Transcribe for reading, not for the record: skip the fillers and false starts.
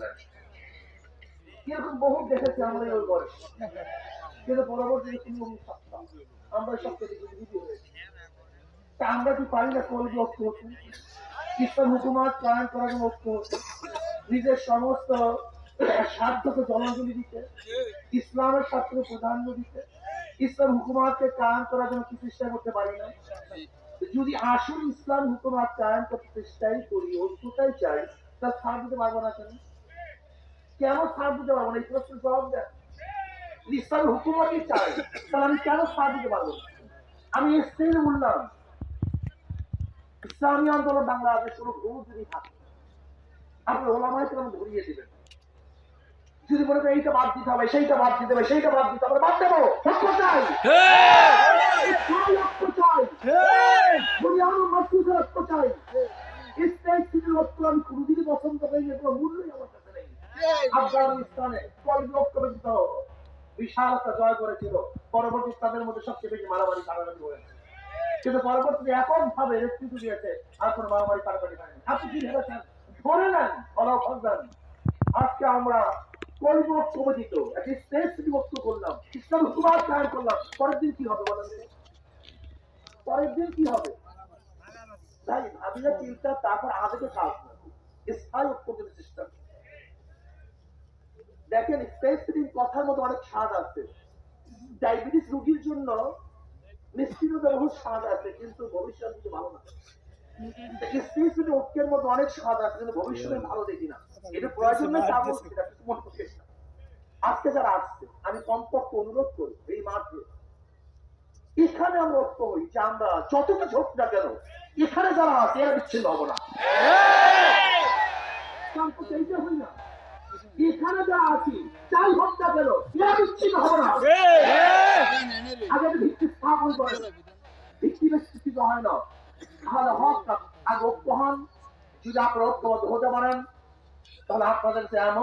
করলেন। এরকম বহু দেখেছি আমরা ওই বয়স, কিন্তু পরবর্তীতে কোনো সত্তা আমরা সবচেয়ে বিধি হয়েছি। তা আমরা কি পারি না কলবি ঐক্য হতে, ইসলাম হুকুমাত কায়েম করার জন্য ঐক্য হতে, নিজের সমস্ত স্বার্থকে জলাঞ্জলি দিতে, ইসলামের স্বার্থকে প্রাধান্য দিতে, ইসলাম হুকুমাতকে কায়েম করার জন্য কি চেষ্টা করতে পারি না? যদি আসল ইসলাম হুকুমাত কায়েম করতে চেষ্টাই করি, ঐক্যটাই চাই, তা ছাড় দিতে পারবো না কেন? কেন ছাড় দিতে পারবো না? এই প্রশ্নের জবাব দেন। ইসলাম হুকুমতই চাই, তাহলে আমি কেন ছাড় দিতে পারবো না? আমি স্টেজে বললাম, ইসলামী আন্দোলন বাংলাদেশ কোনো ভুল যদি থাকে, আপনি ওলামায় কেন ধরিয়ে দিবেন? যদি মনে করেন এইটা বাদ দিতে হবে, সেইটা বাদ দিতে হবে, সেইটা বাদ দিতে হবে, বাদ দেবো। ঐক্য চাই, ঐক্য চাই, দুনিয়ার মসজিদের ঐক্য চাই। স্টেজ থেকে ঐক্য আমি কোনদিনই পছন্দ করি না, কোনো মূল্যই আমার কাছে নেই। আফগানিস্তানে কলবি ঐক্য ব্যতীত বিশাল একটা জয় করেছিল, পরবর্তী তাদের মধ্যে সবচেয়ে বেশি মারামারি কাটাকাটি হয়েছে, কিন্তু পরবর্তীতে এমন ভাবে নেতৃত্ব দিয়েছে আর কোনো মারামারি কাটাকাটি হয়নি। আপনি কি ভেবেছেন? ধরে নেন, ফলাও ফলদান। আজকে আমরা কলবি ঐক্য ব্যতীত একটি স্টেজ থেকে ঐক্য করলাম, ইসলাম হুকুমাত কায়েম করলাম, পরের দিন কি হবে বলেন? পরের দিন কি হবে? তাই ভাবিলে চিন্তা, তারপর আবেগে কাজ না, স্থায়ী ঐক্য করতে চেষ্টা। দেখেন, স্পেসিফিক কথার মধ্যে অনেক স্বাদ আছে। ডায়াবেটিস রোগীর জন্য মিষ্টির বহু স্বাদ আছে, কিন্তু ভবিষ্যৎ কিন্তু ভালো না। স্পেসিফিক ঐক্যের মধ্যে অনেক স্বাদ আছে, কিন্তু ভবিষ্যতে ভালো দেখি না। এটা প্রয়োজন নেই তা বলছি না, কিছু মনে করছিস না। আজকে যারা আসছে, আমি কমপক্ষে অনুরোধ করি এই মাঠে, এখানে আমরা ঐক্য হই যে আমরা যত কিছু হোক না কেন, এখানে যারা আছে এরা বিচ্ছিন্ন হবো না। এইটা হই না, এখানে যারা আছি যাই হোক না কেন এরা বিচ্ছিন্ন হবো না। আগে ভিত্তি স্থাপন করে, ভিত্তি বিস্তৃত হয় না, তাহলে হক আগে ঐক্য হন। যদি আপনারা ঐক্যবদ্ধ হতে পারেন, তাহলে আপনাদের এমন